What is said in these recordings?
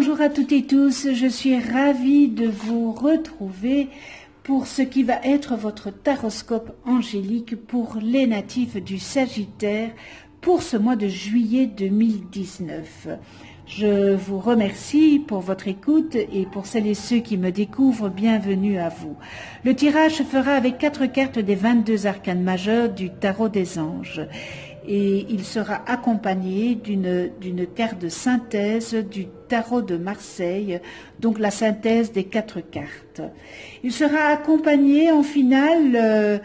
bonjour à toutes et tous, je suis ravie de vous retrouver pour ce qui va être votre taroscope angélique pour les natifs du Sagittaire pour ce mois de juillet 2019. Je vous remercie pour votre écoute et pour celles et ceux qui me découvrent, bienvenue à vous. Le tirage se fera avec 4 cartes des 22 arcanes majeurs du tarot des anges. Et il sera accompagné d'une carte de synthèse du tarot de Marseille, donc la synthèse des 4 cartes. Il sera accompagné en finale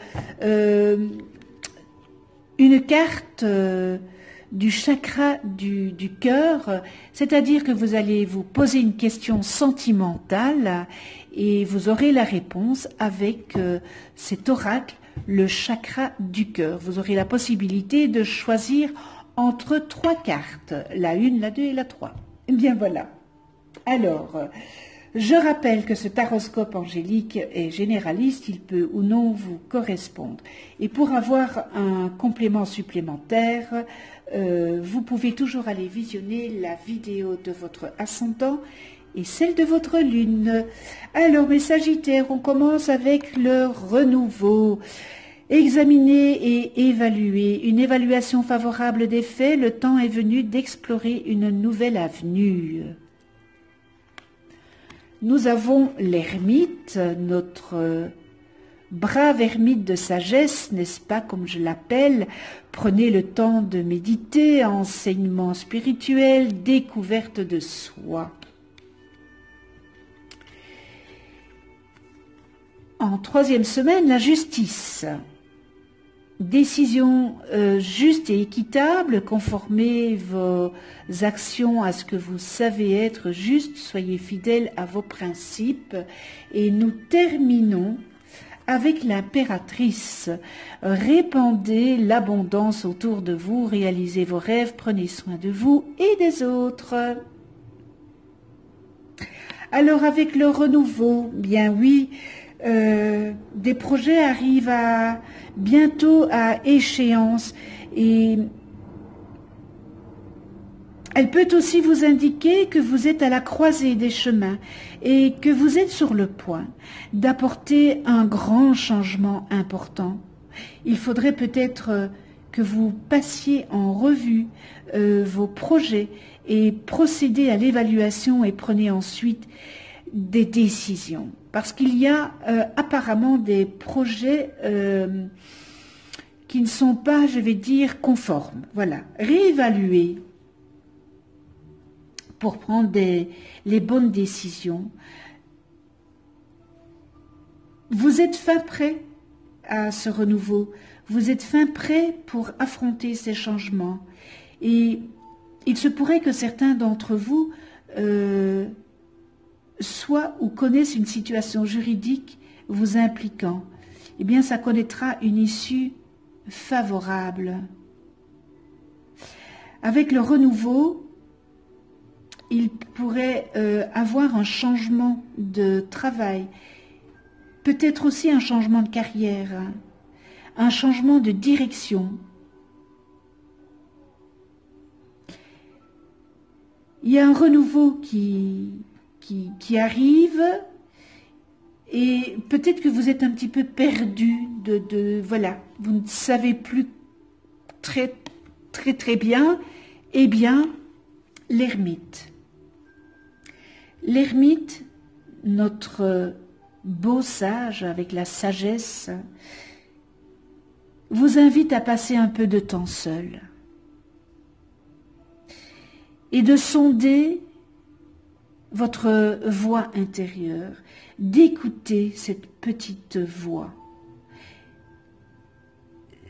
une carte du chakra du cœur, c'est-à-dire que vous allez vous poser une question sentimentale et vous aurez la réponse avec cet oracle, le chakra du cœur. Vous aurez la possibilité de choisir entre 3 cartes, la 1, la 2 et la 3. Eh bien voilà. Alors, je rappelle que ce taroscope angélique est généraliste, il peut ou non vous correspondre. Et pour avoir un complément supplémentaire, vous pouvez toujours aller visionner la vidéo de votre ascendant et celle de votre lune. Alors mes Sagittaires, on commence avec le renouveau. Examiner et évaluer. Une évaluation favorable des faits, le temps est venu d'explorer une nouvelle avenue. Nous avons l'ermite, notre brave ermite de sagesse, n'est-ce pas, comme je l'appelle. Prenez le temps de méditer, enseignement spirituel, découverte de soi. En 3e semaine, la justice. Décision juste et équitable, conformez vos actions à ce que vous savez être juste, soyez fidèles à vos principes. Et nous terminons avec l'impératrice. Répandez l'abondance autour de vous, réalisez vos rêves, prenez soin de vous et des autres. Alors avec le renouveau, bien oui, des projets arrivent bientôt à échéance et elle peut aussi vous indiquer que vous êtes à la croisée des chemins et que vous êtes sur le point d'apporter un grand changement important. Il faudrait peut-être que vous passiez en revue vos projets et procédez à l'évaluation et prenez ensuite des décisions. Parce qu'il y a apparemment des projets qui ne sont pas, je vais dire, conformes. Voilà, réévaluer pour prendre les bonnes décisions. Vous êtes fin prêt à ce renouveau. Vous êtes fin prêt pour affronter ces changements. Et il se pourrait que certains d'entre vous soit ou connaissent une situation juridique vous impliquant, eh bien ça connaîtra une issue favorable. Avec le renouveau, il pourrait avoir un changement de travail, peut-être aussi un changement de carrière, un changement de direction. Il y a un renouveau qui arrive et peut-être que vous êtes un petit peu perdu voilà, vous ne savez plus très bien. Eh bien, l'ermite, notre beau sage avec la sagesse, vous invite à passer un peu de temps seul et de sonder votre voix intérieure, d'écouter cette petite voix.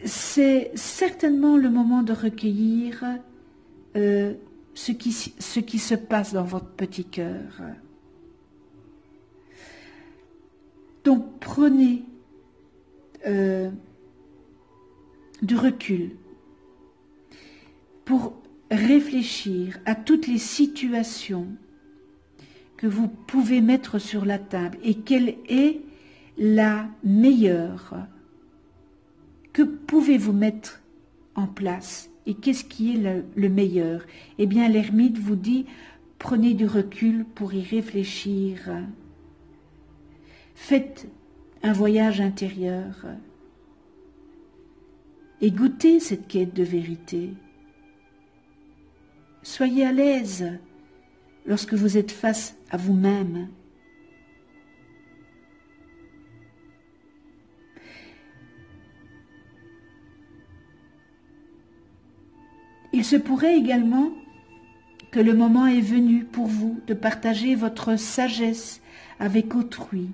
C'est certainement le moment de recueillir ce qui se passe dans votre petit cœur. Donc prenez du recul pour réfléchir à toutes les situations que vous pouvez mettre sur la table et quelle est la meilleure. Que pouvez-vous mettre en place et qu'est-ce qui est le meilleur? Eh bien, l'ermite vous dit, Prenez du recul pour y réfléchir. Faites un voyage intérieur et goûtez cette quête de vérité. Soyez à l'aise lorsque vous êtes face à vous-même. Il se pourrait également que le moment est venu pour vous de partager votre sagesse avec autrui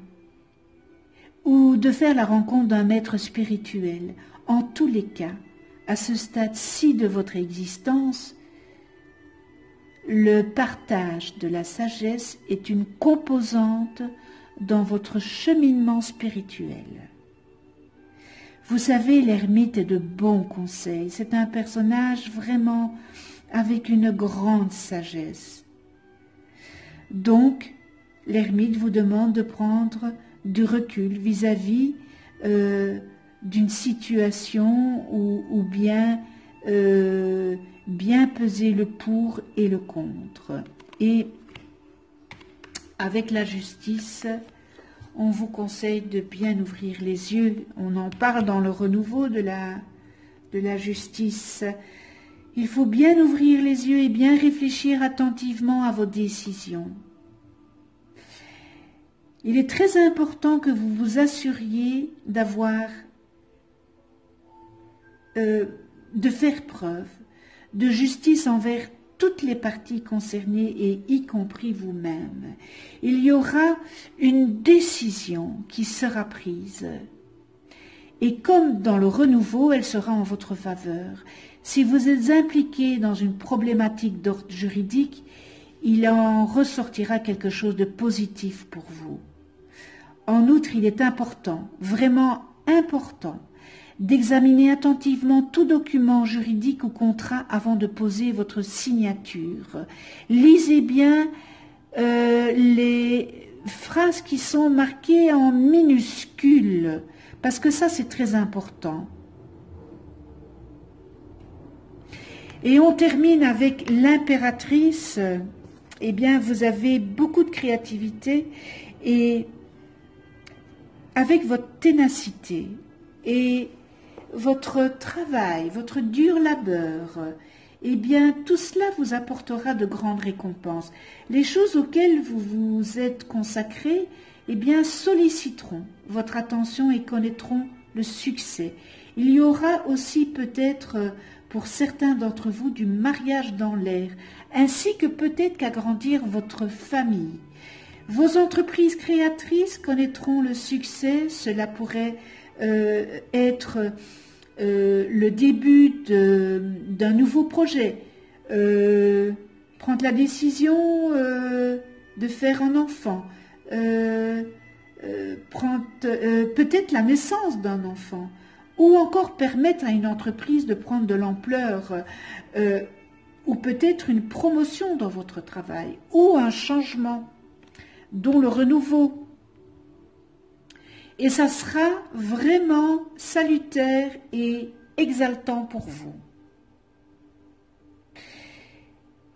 ou de faire la rencontre d'un maître spirituel. En tous les cas, à ce stade-ci de votre existence, le partage de la sagesse est une composante dans votre cheminement spirituel. Vous savez, l'ermite est de bons conseils. C'est un personnage vraiment avec une grande sagesse. Donc, l'ermite vous demande de prendre du recul vis-à-vis d'une situation ou bien peser le pour et le contre. Et avec la justice, on vous conseille de bien ouvrir les yeux. On en parle dans le renouveau de la justice. Il faut bien ouvrir les yeux et bien réfléchir attentivement à vos décisions. Il est très important que vous vous assuriez de faire preuve de justice envers toutes les parties concernées et y compris vous-même. Il y aura une décision qui sera prise. Et comme dans le renouveau, elle sera en votre faveur. Si vous êtes impliqué dans une problématique d'ordre juridique, il en ressortira quelque chose de positif pour vous. En outre, il est important, vraiment important, d'examiner attentivement tout document juridique ou contrat avant de poser votre signature. Lisez bien les phrases qui sont marquées en minuscules, parce que ça c'est très important. Et on termine avec l'impératrice. Eh bien, vous avez beaucoup de créativité et avec votre ténacité et votre travail, votre dur labeur, eh bien, tout cela vous apportera de grandes récompenses. Les choses auxquelles vous vous êtes consacré, eh bien, solliciteront votre attention et connaîtront le succès. Il y aura aussi peut-être, pour certains d'entre vous, du mariage dans l'air, ainsi que peut-être qu'agrandir votre famille. Vos entreprises créatrices connaîtront le succès, cela pourrait être le début d'un nouveau projet, prendre la décision de faire un enfant, prendre peut-être la naissance d'un enfant, ou encore permettre à une entreprise de prendre de l'ampleur, ou peut-être une promotion dans votre travail, ou un changement, dont le renouveau. Et ça sera vraiment salutaire et exaltant pour vous.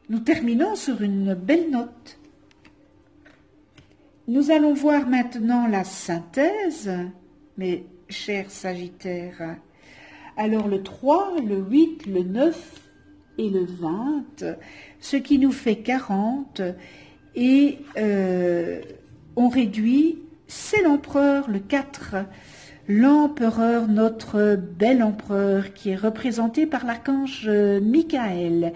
Nous terminons sur une belle note. Nous allons voir maintenant la synthèse, mes chers Sagittaires. Alors le 3, le 8, le 9 et le 20, ce qui nous fait 40, et on réduit, c'est l'empereur, le 4, l'empereur, notre bel empereur, qui est représenté par l'archange Michael.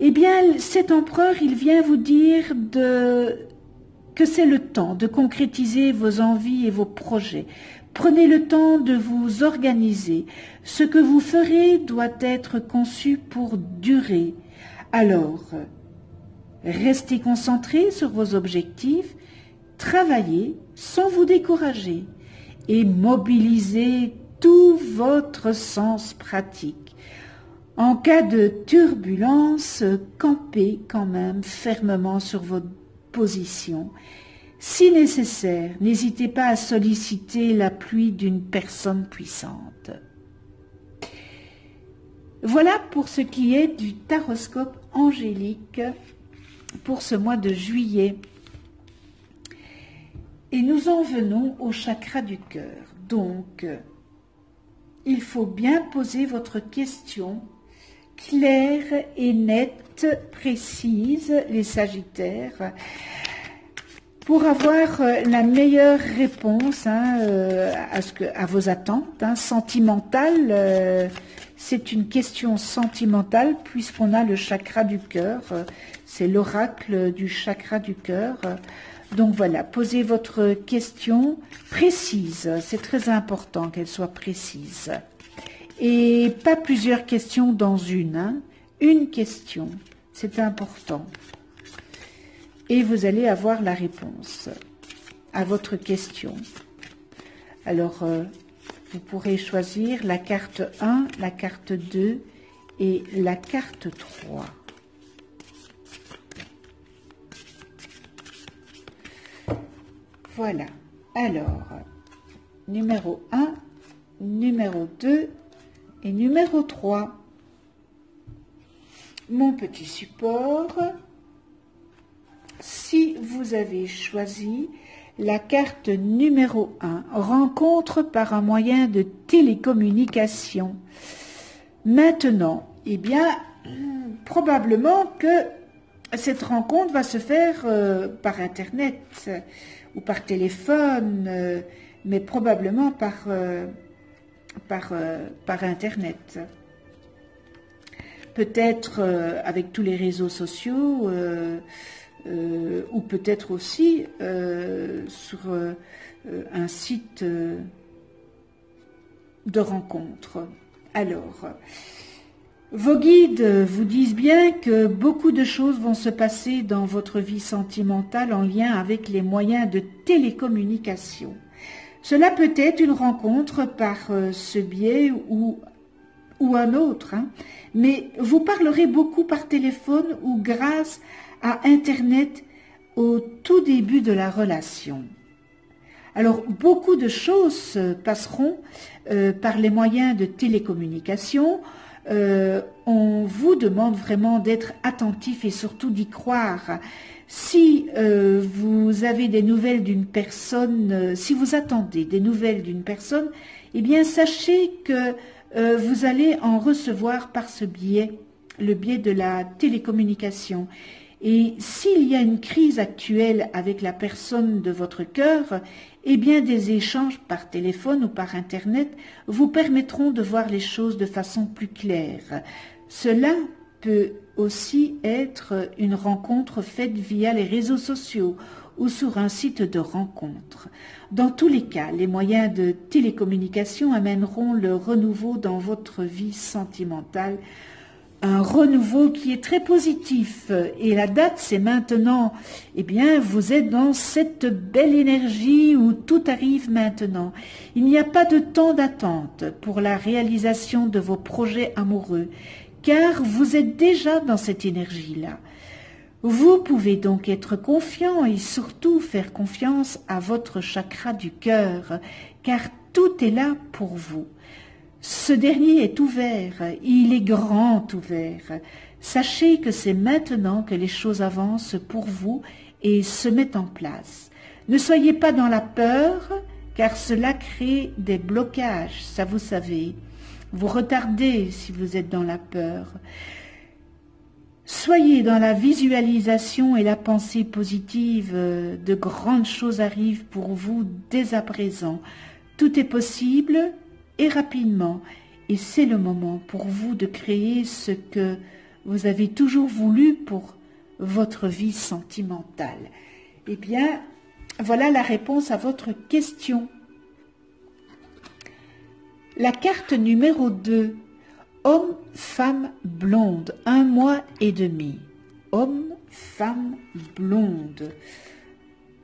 Eh bien, cet empereur, il vient vous dire que c'est le temps de concrétiser vos envies et vos projets. Prenez le temps de vous organiser. Ce que vous ferez doit être conçu pour durer. Alors, restez concentrés sur vos objectifs, travaillez sans vous décourager et mobilisez tout votre sens pratique. En cas de turbulence, campez quand même fermement sur votre position. Si nécessaire, n'hésitez pas à solliciter l'appui d'une personne puissante. Voilà pour ce qui est du taroscope angélique pour ce mois de juillet. Et nous en venons au chakra du cœur. Donc, il faut bien poser votre question claire et nette, précise, les Sagittaires, pour avoir la meilleure réponse à vos attentes sentimentales. C'est une question sentimentale puisqu'on a le chakra du cœur, c'est l'oracle du chakra du cœur. Donc voilà, posez votre question précise, c'est très important qu'elle soit précise. Et pas plusieurs questions dans une question, c'est important. Et vous allez avoir la réponse à votre question. Alors, vous pourrez choisir la carte 1, la carte 2 et la carte 3. Voilà. Alors, numéro 1, numéro 2 et numéro 3. Mon petit support. Si vous avez choisi la carte numéro 1, rencontre par un moyen de télécommunication. Maintenant, eh bien, probablement que cette rencontre va se faire par Internet ou par téléphone, mais probablement par Internet. Peut-être avec tous les réseaux sociaux, ou peut-être aussi sur un site de rencontre. Alors, vos guides vous disent bien que beaucoup de choses vont se passer dans votre vie sentimentale en lien avec les moyens de télécommunication. Cela peut être une rencontre par ce biais ou un autre, mais vous parlerez beaucoup par téléphone ou grâce à Internet au tout début de la relation. Alors, beaucoup de choses passeront par les moyens de télécommunication. On vous demande vraiment d'être attentif et surtout d'y croire. Si vous avez des nouvelles d'une personne, si vous attendez des nouvelles d'une personne, eh bien, sachez que vous allez en recevoir par ce biais, le biais de la télécommunication. Et s'il y a une crise actuelle avec la personne de votre cœur, eh bien des échanges par téléphone ou par Internet vous permettront de voir les choses de façon plus claire. Cela peut aussi être une rencontre faite via les réseaux sociaux ou sur un site de rencontre. Dans tous les cas, les moyens de télécommunication amèneront le renouveau dans votre vie sentimentale, un renouveau qui est très positif, et la date c'est maintenant. Eh bien, vous êtes dans cette belle énergie où tout arrive maintenant. Il n'y a pas de temps d'attente pour la réalisation de vos projets amoureux, car vous êtes déjà dans cette énergie-là. Vous pouvez donc être confiant et surtout faire confiance à votre chakra du cœur, car tout est là pour vous. Ce dernier est ouvert, il est grand ouvert. Sachez que c'est maintenant que les choses avancent pour vous et se mettent en place. Ne soyez pas dans la peur, car cela crée des blocages, ça vous savez. Vous retardez si vous êtes dans la peur. Soyez dans la visualisation et la pensée positive, de grandes choses arrivent pour vous dès à présent. Tout est possible et rapidement, et c'est le moment pour vous de créer ce que vous avez toujours voulu pour votre vie sentimentale. Eh bien, voilà la réponse à votre question. La carte numéro 2, homme, femme, blonde, 1 mois et demi. Homme, femme, blonde,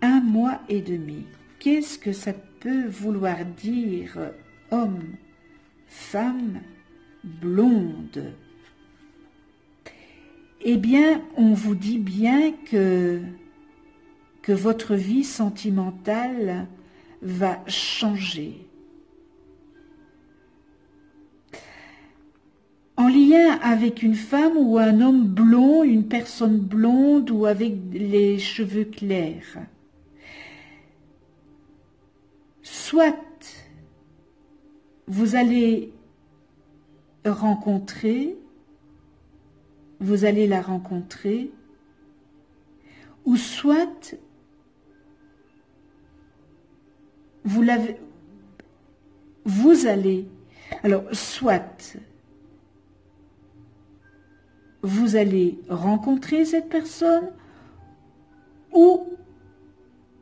1 mois et demi. Qu'est-ce que ça peut vouloir dire, homme, femme, blonde? Eh bien, on vous dit bien que votre vie sentimentale va changer. En lien avec une femme ou un homme blond, une personne blonde ou avec les cheveux clairs. Soit vous allez la rencontrer, ou soit soit vous allez rencontrer cette personne, ou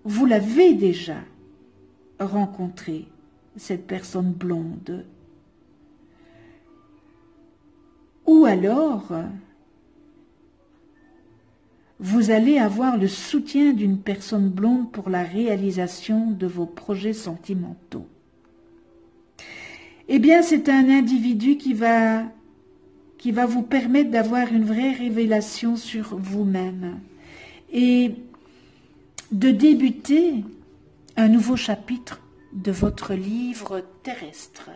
vous l'avez déjà rencontrée, cette personne blonde. Ou alors, vous allez avoir le soutien d'une personne blonde pour la réalisation de vos projets sentimentaux. Eh bien, c'est un individu qui va vous permettre d'avoir une vraie révélation sur vous-même et de débuter un nouveau chapitre de votre livre terrestre,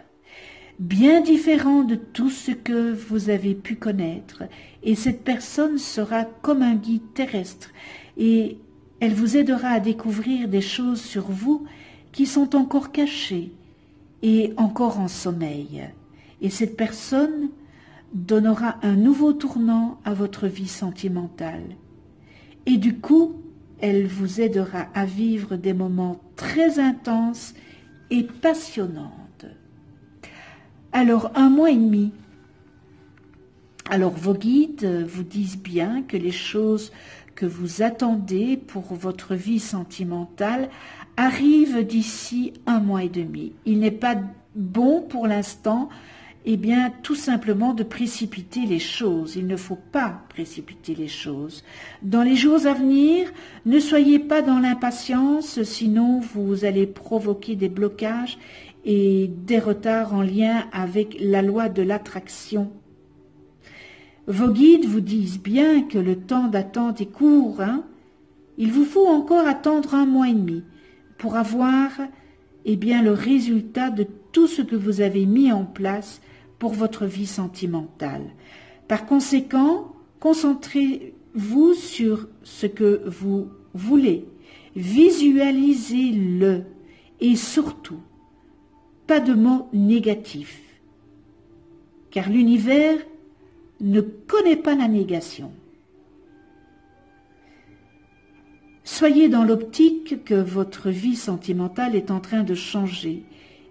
bien différent de tout ce que vous avez pu connaître. Et cette personne sera comme un guide terrestre et elle vous aidera à découvrir des choses sur vous qui sont encore cachées et encore en sommeil. Et cette personne donnera un nouveau tournant à votre vie sentimentale. Et du coup, elle vous aidera à vivre des moments très intenses et passionnants. Alors, 1 mois et demi. Alors, vos guides vous disent bien que les choses que vous attendez pour votre vie sentimentale arrivent d'ici 1 mois et demi. Il n'est pas bon pour l'instant, eh bien, tout simplement de précipiter les choses. Il ne faut pas précipiter les choses. Dans les jours à venir, ne soyez pas dans l'impatience, sinon vous allez provoquer des blocages et des retards en lien avec la loi de l'attraction. Vos guides vous disent bien que le temps d'attente est court, Il vous faut encore attendre 1 mois et demi pour avoir, eh bien, le résultat de tout ce que vous avez mis en place pour votre vie sentimentale. Par conséquent, concentrez-vous sur ce que vous voulez, visualisez-le et surtout, pas de mots négatifs, car l'univers ne connaît pas la négation. Soyez dans l'optique que votre vie sentimentale est en train de changer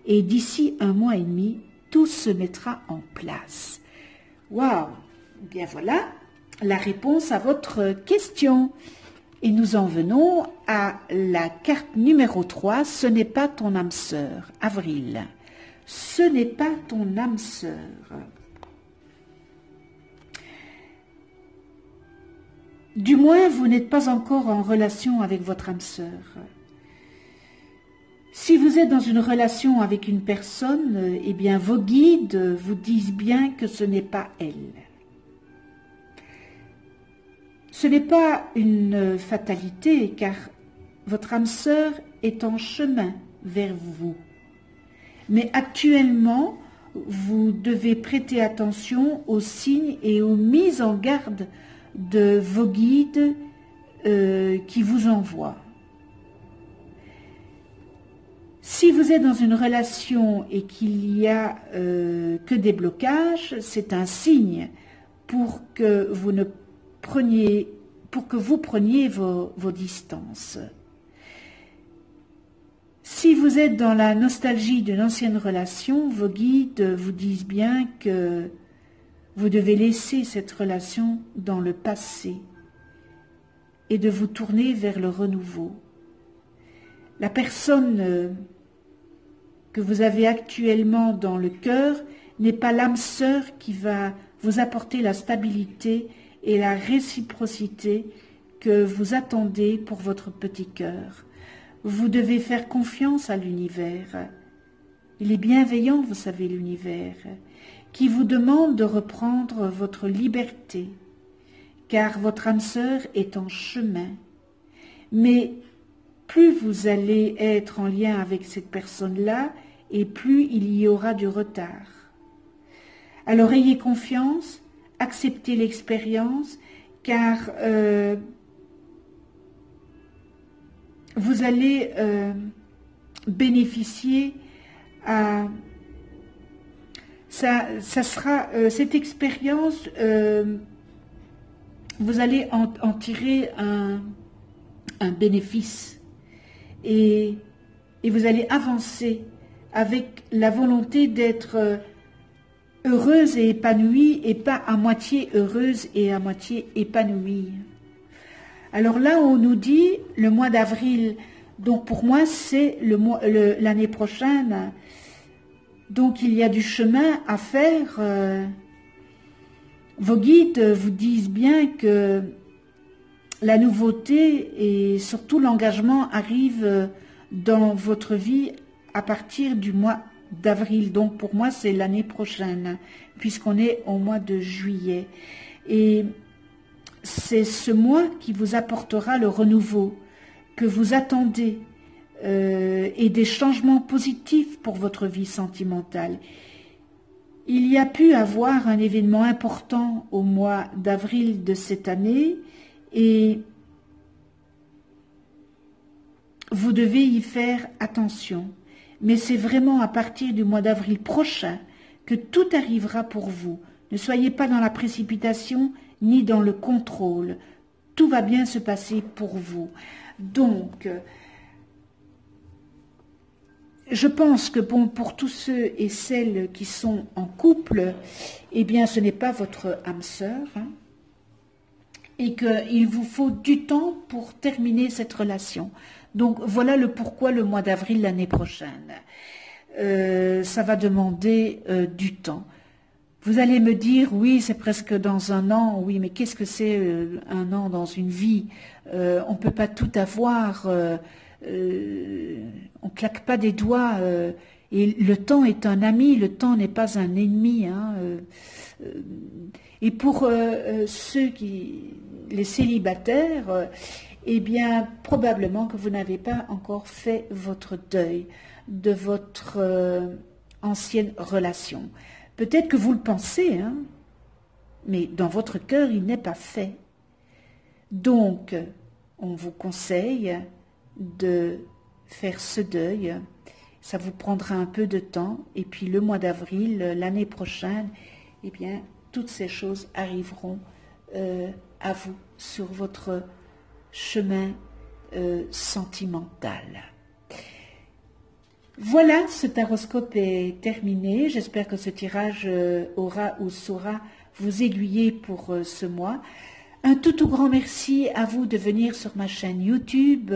et d'ici 1 mois et demi, tout se mettra en place. Waouh! Bien voilà la réponse à votre question. Et nous en venons à la carte numéro 3, ce n'est pas ton âme sœur, Avril. Ce n'est pas ton âme sœur. Du moins, vous n'êtes pas encore en relation avec votre âme sœur. Si vous êtes dans une relation avec une personne, eh bien, vos guides vous disent bien que ce n'est pas elle. Ce n'est pas une fatalité, car votre âme sœur est en chemin vers vous. Mais actuellement, vous devez prêter attention aux signes et aux mises en garde de vos guides qui vous envoient. Si vous êtes dans une relation et qu'il n'y a que des blocages, c'est un signe pour que vous preniez vos distances. Si vous êtes dans la nostalgie d'une ancienne relation, vos guides vous disent bien que vous devez laisser cette relation dans le passé et de vous tourner vers le renouveau. La personne que vous avez actuellement dans le cœur n'est pas l'âme sœur qui va vous apporter la stabilité et la réciprocité que vous attendez pour votre petit cœur. Vous devez faire confiance à l'univers. Il est bienveillant, vous savez, l'univers, qui vous demande de reprendre votre liberté, car votre âme sœur est en chemin. Mais plus vous allez être en lien avec cette personne-là, et plus il y aura du retard. Alors ayez confiance, acceptez l'expérience, car vous allez bénéficier à... Ça sera cette expérience, vous allez en tirer un bénéfice et vous allez avancer avec la volonté d'être heureuse et épanouie et pas à moitié heureuse et à moitié épanouie. Alors là, on nous dit le mois d'avril, donc pour moi c'est l'année prochaine, donc il y a du chemin à faire. Vos guides vous disent bien que la nouveauté et surtout l'engagement arrivent dans votre vie à partir du mois d'avril. Donc pour moi c'est l'année prochaine, puisqu'on est au mois de juillet. Et c'est ce mois qui vous apportera le renouveau que vous attendez et des changements positifs pour votre vie sentimentale. Il y a pu avoir un événement important au mois d'avril de cette année et vous devez y faire attention. Mais c'est vraiment à partir du mois d'avril prochain que tout arrivera pour vous. Ne soyez pas dans la précipitation ni dans le contrôle. Tout va bien se passer pour vous. Donc, je pense que bon, pour tous ceux et celles qui sont en couple, eh bien, ce n'est pas votre âme sœur, hein, et qu'il vous faut du temps pour terminer cette relation. Donc, voilà le pourquoi le mois d'avril l'année prochaine. Ça va demander du temps. Vous allez me dire, oui, c'est presque dans un an. Oui, mais qu'est-ce que c'est un an dans une vie? On ne peut pas tout avoir. On claque pas des doigts. Et le temps est un ami, le temps n'est pas un ennemi. Hein, et pour les célibataires, eh bien, probablement que vous n'avez pas encore fait votre deuil de votre ancienne relation. Peut-être que vous le pensez, hein, mais dans votre cœur, il n'est pas fait. Donc, on vous conseille de faire ce deuil. Ça vous prendra un peu de temps. Et puis, le mois d'avril, l'année prochaine, eh bien, toutes ces choses arriveront à vous sur votre chemin sentimental. Voilà, ce taroscope est terminé. J'espère que ce tirage aura ou saura vous aiguiller pour ce mois. Un tout grand merci à vous de venir sur ma chaîne YouTube.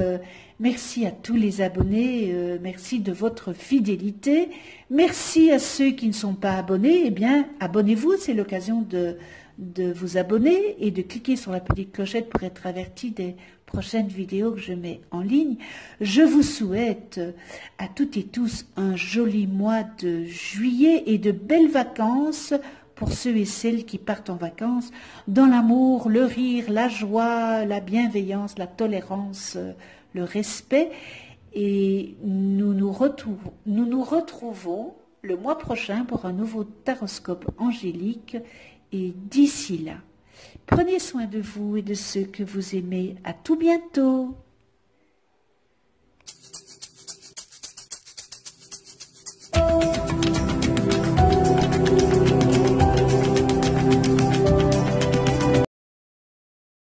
Merci à tous les abonnés. Merci de votre fidélité. Merci à ceux qui ne sont pas abonnés. Eh bien, abonnez-vous. C'est l'occasion de vous abonner et de cliquer sur la petite clochette pour être averti des prochaines vidéos que je mets en ligne. Je vous souhaite à toutes et tous un joli mois de juillet et de belles vacances pour ceux et celles qui partent en vacances, dans l'amour, le rire, la joie, la bienveillance, la tolérance, le respect. Et nous nous retrouvons le mois prochain pour un nouveau taroscope angélique. Et d'ici là, prenez soin de vous et de ceux que vous aimez. À tout bientôt.